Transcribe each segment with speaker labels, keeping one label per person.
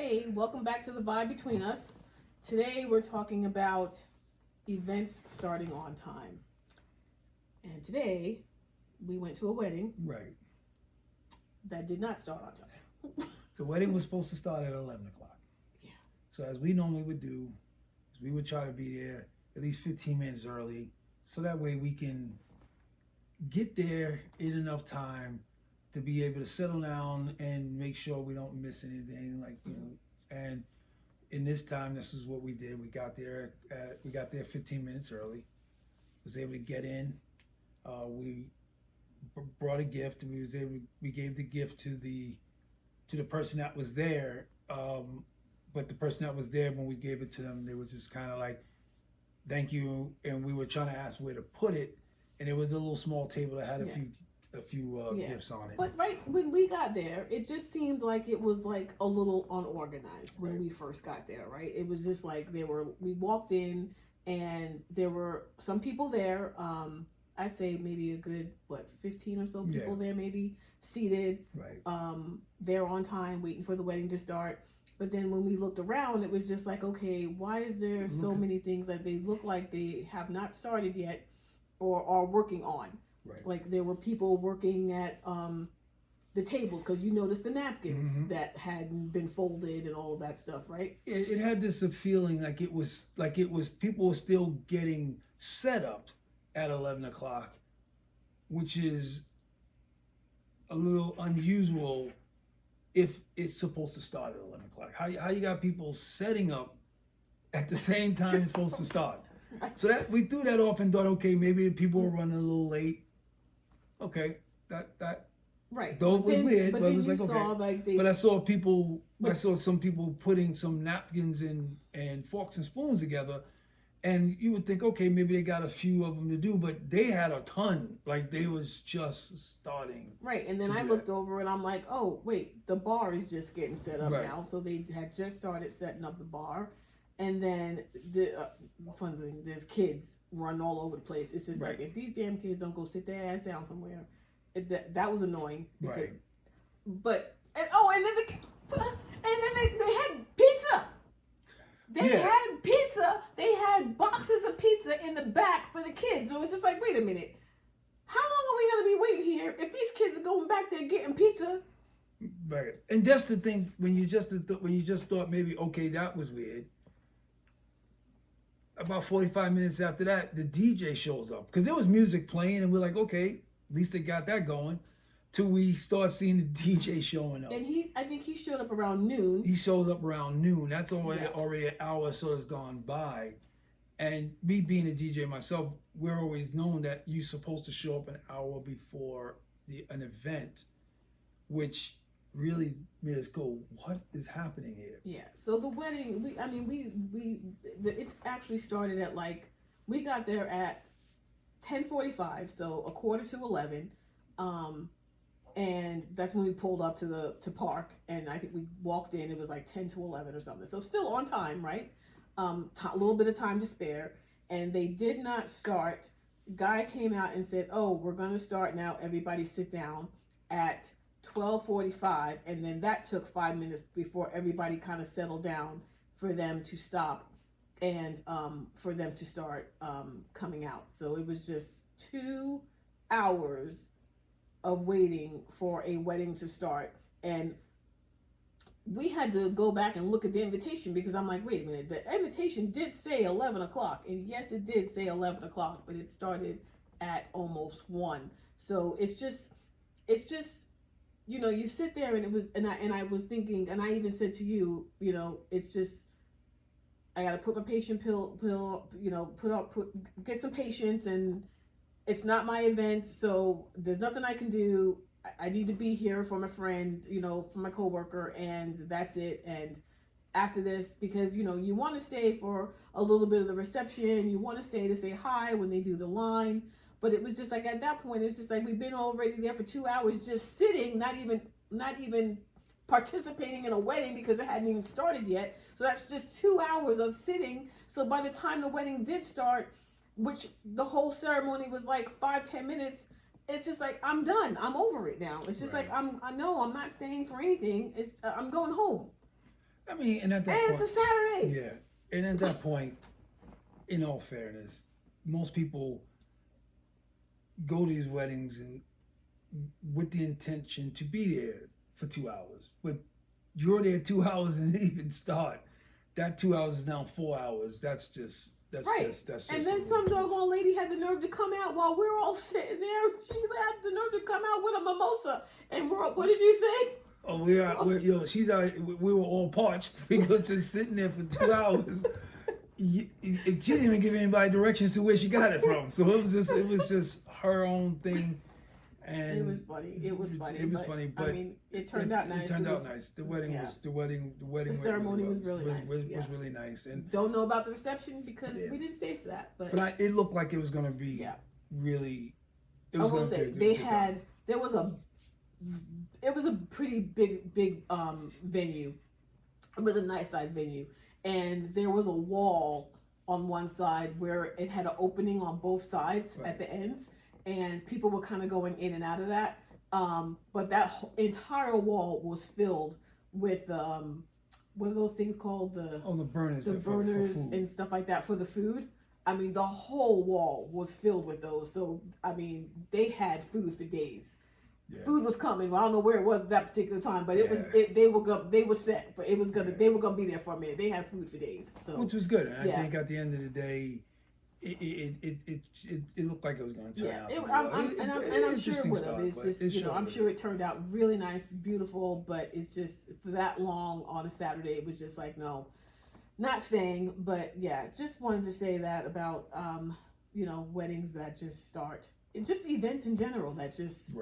Speaker 1: Hey, welcome back to the Vibe Between Us. Today we're talking about events starting on time. And today we went to a wedding
Speaker 2: Right.
Speaker 1: that did not start on time.
Speaker 2: The wedding was supposed to start at 11 o'clock.
Speaker 1: Yeah.
Speaker 2: So as we normally would do, is we would try to be there at least 15 minutes early, so that way we can get there in enough time to be able to settle down and make sure we don't miss anything. And in this time, this is what we did. We got there 15 minutes early. Was able to get in. We brought a gift, and we gave the gift to the person that was there. But the person that was there, when we gave it to them, they were just kind of like, "Thank you." And we were trying to ask where to put it, and it was a little small table that had a few gifts on it.
Speaker 1: But right when we got there, it just seemed like it was like a little unorganized when we first got there, right? It was just like we walked in and there were some people there. I'd say maybe a good 15 or so people there, maybe seated.
Speaker 2: Right.
Speaker 1: They're on time, waiting for the wedding to start. But then when we looked around, it was just like, okay, why is there so many things that they look like they have not started yet or are working on?
Speaker 2: Right.
Speaker 1: Like there were people working at the tables, because you noticed the napkins that hadn't been folded and all of that stuff, right?
Speaker 2: It had this feeling like it was people were still getting set up at 11 o'clock, which is a little unusual if it's supposed to start at 11 o'clock. How you got people setting up at the same time it's supposed to start? So that we threw that off and thought, okay, maybe people were running a little late. Okay, that
Speaker 1: right.
Speaker 2: Though it was weird,
Speaker 1: but
Speaker 2: it
Speaker 1: then
Speaker 2: was
Speaker 1: you
Speaker 2: like,
Speaker 1: saw
Speaker 2: okay.
Speaker 1: like they.
Speaker 2: But I saw some people putting some napkins and forks and spoons together, and you would think, okay, maybe they got a few of them to do, but they had a ton. Like they was just starting.
Speaker 1: Right, and then I looked over and I'm like, oh wait, the bar is just getting set up now. So they had just started setting up the bar, and then the fun thing, there's kids running all over the place. It's just like, if these damn kids don't go sit their ass down somewhere, that was annoying. Because, but and then they had pizza. They had pizza. They had boxes of pizza in the back for the kids. So it's just like, wait a minute. How long are we going to be waiting here if these kids are going back there getting pizza?
Speaker 2: Right. And that's the thing, when you just thought maybe, okay, that was weird. About 45 minutes after that, the DJ shows up. Because there was music playing, and we're like, okay, at least they got that going. Till we start seeing the DJ showing up.
Speaker 1: And I think he showed up around noon.
Speaker 2: He showed up around noon. That's already an hour or so has gone by. And me being a DJ myself, we're always known that you're supposed to show up an hour before an event, which really made us go, what is happening here?
Speaker 1: Yeah. So the wedding, it actually started at we got there at 10:45, so a quarter to 11. And that's when we pulled up to park, and I think we walked in. It was like 10 to 11 or something. So still on time, right? A little bit of time to spare, and they did not start. Guy came out and said, "Oh, we're gonna start now. Everybody sit down," at 12:45, and then that took 5 minutes before everybody kind of settled down for them to stop and for them to start coming out. So it was just 2 hours of waiting for a wedding to start. And we had to go back and look at the invitation, because I'm like, wait a minute, the invitation did say 11 o'clock. And yes, it did say 11 o'clock, but it started at almost 1. So it's just, you sit there and I was thinking, and I even said to you, it's just, I got to put my patient pill, get some patience, and it's not my event, so there's nothing I can do. I need to be here for my friend, for my coworker, and that's it. And after this, because, you want to stay for a little bit of the reception, you want to stay to say hi when they do the line. But it was just like, at that point, it's just like, we've been already there for 2 hours just sitting, not even participating in a wedding, because it hadn't even started yet. So that's just 2 hours of sitting. So by the time the wedding did start, which the whole ceremony was like 5-10 minutes, it's just like, I'm done. I'm over it now. It's just like, I know I'm not staying for anything. I'm going home.
Speaker 2: I mean, and at that
Speaker 1: And
Speaker 2: point,
Speaker 1: it's a Saturday.
Speaker 2: yeah, and at that point, in all fairness, most people go to these weddings and with the intention to be there for 2 hours, but you're there 2 hours and it even start. That 2 hours is now 4 hours. That's just
Speaker 1: Right.
Speaker 2: that's just.
Speaker 1: And then some doggone lady had the nerve to come out while we're all sitting there. She had the nerve to come out with a mimosa. And what did you say?
Speaker 2: Oh, she's out. We were all parched because just sitting there for 2 hours. She didn't even give anybody directions to where she got it from. So it was just her own thing. And
Speaker 1: it was funny. It was funny,
Speaker 2: but
Speaker 1: I mean, it turned out nice.
Speaker 2: It turned out nice. The wedding was the wedding.
Speaker 1: The ceremony was really nice.
Speaker 2: Was really nice. And
Speaker 1: don't know about the reception because we didn't stay for that.
Speaker 2: But it looked like it was going to be really.
Speaker 1: I will say it was a pretty big venue. It was a nice sized venue, and there was a wall on one side where it had an opening on both sides at the ends. And people were kind of going in and out of that. But that entire wall was filled with, what are those things called? The
Speaker 2: burners.
Speaker 1: The burners
Speaker 2: for
Speaker 1: and stuff like that for the food. I mean, the whole wall was filled with those. So, I mean, they had food for days. Yeah. Food was coming. Well, I don't know where it was at that particular time, but it was. They were set for. It was gonna. They were gonna be there for a minute. They had food for days. So,
Speaker 2: which was good. And I think at the end of the day, it looked like it was going to turn out.
Speaker 1: I'm sure it would have. It's just I'm sure it turned out really nice, beautiful, but it's just for that long on a Saturday, it was just like no, not staying. But yeah, just wanted to say that about weddings that just start. Just events in general that just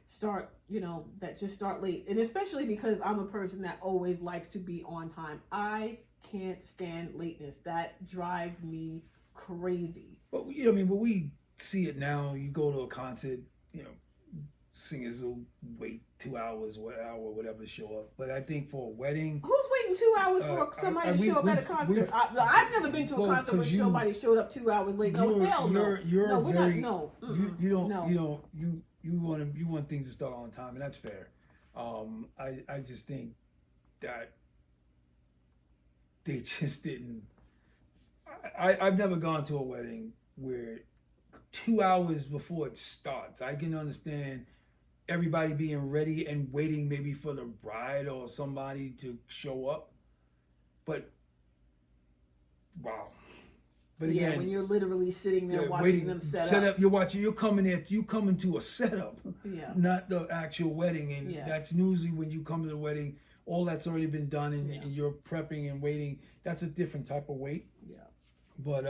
Speaker 1: start, that just start late. And especially because I'm a person that always likes to be on time. I can't stand lateness. That drives me crazy.
Speaker 2: But but we see it now. You go to a concert, singers will wait 2 hours, whatever to show up. But I think for a wedding,
Speaker 1: who's waiting 2 hours for somebody to show up at a concert? I've never been to a concert where somebody showed up 2 hours late. No, hell no.
Speaker 2: You want things to start on time, and that's fair. I just think that they just didn't. I've never gone to a wedding where 2 hours before it starts. I can understand everybody being ready and waiting maybe for the bride or somebody to show up. But wow. But again,
Speaker 1: when you're literally sitting there watching them set up.
Speaker 2: You're coming to a setup, not the actual wedding. And that's usually when you come to the wedding, all that's already been done and you're prepping and waiting. That's a different type of wait.
Speaker 1: Yeah.
Speaker 2: But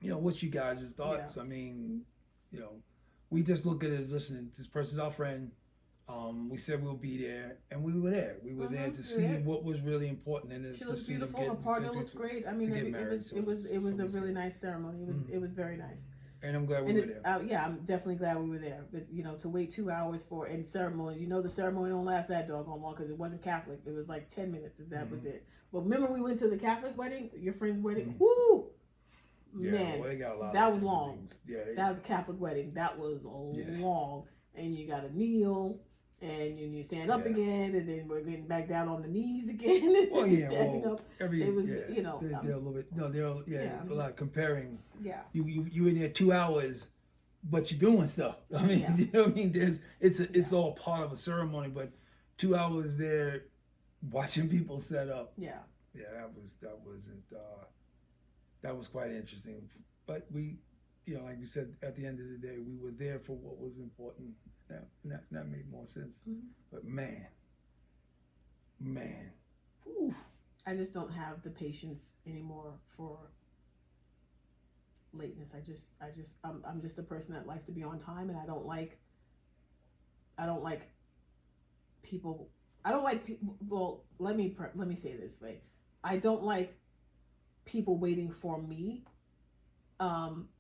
Speaker 2: what's you guys' thoughts?
Speaker 1: Yeah.
Speaker 2: I mean, we just look at it as listening. This person's our friend. We said we'll be there, and we were there. We were there to see what was really important, and
Speaker 1: she looks beautiful. Her partner looks great. I mean, it was a really nice ceremony. It was very nice.
Speaker 2: And I'm glad we were there.
Speaker 1: I'm definitely glad we were there. But to wait 2 hours for a ceremony, the ceremony don't last that doggone long because it wasn't Catholic. It was like 10 minutes, and that was it. But remember, we went to the Catholic wedding, your friend's wedding. Woo!
Speaker 2: Yeah,
Speaker 1: man,
Speaker 2: they got a lot
Speaker 1: that was long.
Speaker 2: Things. Yeah,
Speaker 1: that was a Catholic wedding. That was long, and you got to kneel, and you stand up again, and then we're getting back down on the knees again. And standing up.
Speaker 2: They're a little bit. No, they're a lot comparing.
Speaker 1: Yeah.
Speaker 2: You in there 2 hours, but you're doing stuff. I mean, you know what I mean? It's all part of a ceremony, but 2 hours there, watching people set up.
Speaker 1: Yeah.
Speaker 2: Yeah, that was quite interesting. But we, like you said, at the end of the day, we were there for what was important. That made more sense. Mm-hmm. But man, whew.
Speaker 1: I just don't have the patience anymore for lateness. I'm just a person that likes to be on time, and I don't like people. Well, let me say it this way. I don't like people waiting for me.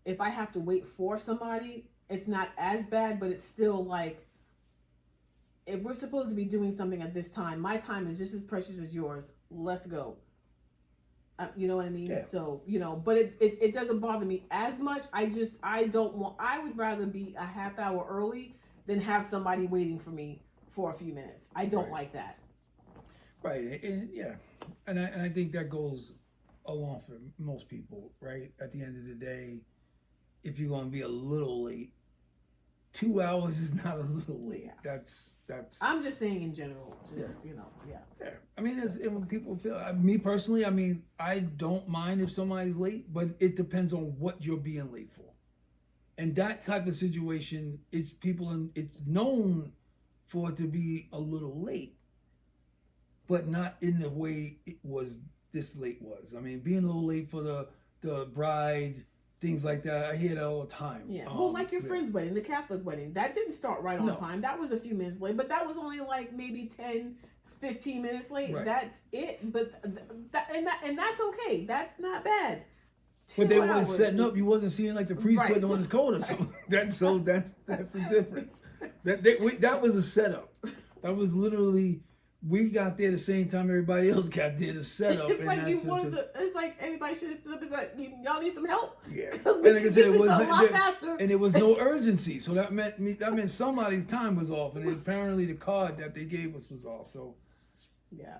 Speaker 1: If I have to wait for somebody, it's not as bad, but it's still like, if we're supposed to be doing something at this time, my time is just as precious as yours. Let's go. You know what I mean?
Speaker 2: Yeah.
Speaker 1: So, but it doesn't bother me as much. I would rather be a half hour early than have somebody waiting for me for a few minutes. I don't like that.
Speaker 2: Right, and yeah, and I think that goes along for most people, right? At the end of the day, if you're gonna be a little late, 2 hours is not a little late.
Speaker 1: Yeah.
Speaker 2: That's.
Speaker 1: I'm just saying in general, just you know, yeah.
Speaker 2: Yeah, I mean, and when people feel, me personally, I mean, I don't mind if somebody's late, but it depends on what you're being late for. And that type of situation, it's known for it to be a little late, but not in the way it was. This late was. I mean, being a little late for the bride, things like that. I hear that all the time.
Speaker 1: Yeah. Well, like your friend's wedding, the Catholic wedding, that didn't start right on
Speaker 2: No.
Speaker 1: time. That was a few minutes late, but that was only like maybe 10, 15 minutes late.
Speaker 2: Right.
Speaker 1: That's it. But and that's okay. That's not bad.
Speaker 2: But they
Speaker 1: 2
Speaker 2: weren't
Speaker 1: hours
Speaker 2: setting
Speaker 1: is-
Speaker 2: up. You wasn't seeing like the priest
Speaker 1: Right.
Speaker 2: putting on his coat or something. That's the difference. That was a setup. That was literally, we got there the same time everybody else got there to set up.
Speaker 1: It's
Speaker 2: and
Speaker 1: like you
Speaker 2: that's
Speaker 1: wanted
Speaker 2: just-
Speaker 1: to, it's like everybody should have stood up. It's like y'all need some help.
Speaker 2: Yeah.
Speaker 1: Because
Speaker 2: And
Speaker 1: we
Speaker 2: like I
Speaker 1: can
Speaker 2: said,
Speaker 1: do
Speaker 2: it
Speaker 1: this
Speaker 2: was
Speaker 1: a lot faster.
Speaker 2: and there was no urgency. So that meant somebody's time was off, and apparently the card that they gave us was off. So
Speaker 1: Yeah.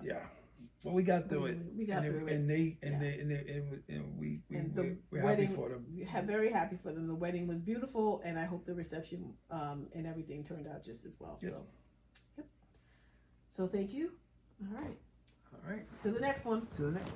Speaker 2: Well, we got through it.
Speaker 1: We got through it.
Speaker 2: And we're happy
Speaker 1: wedding,
Speaker 2: for them.
Speaker 1: very happy for them. The wedding was beautiful, and I hope the reception and everything turned out just as well.
Speaker 2: Yep.
Speaker 1: So, yep. So thank you. All right.
Speaker 2: All right.
Speaker 1: To the next one.
Speaker 2: To the next.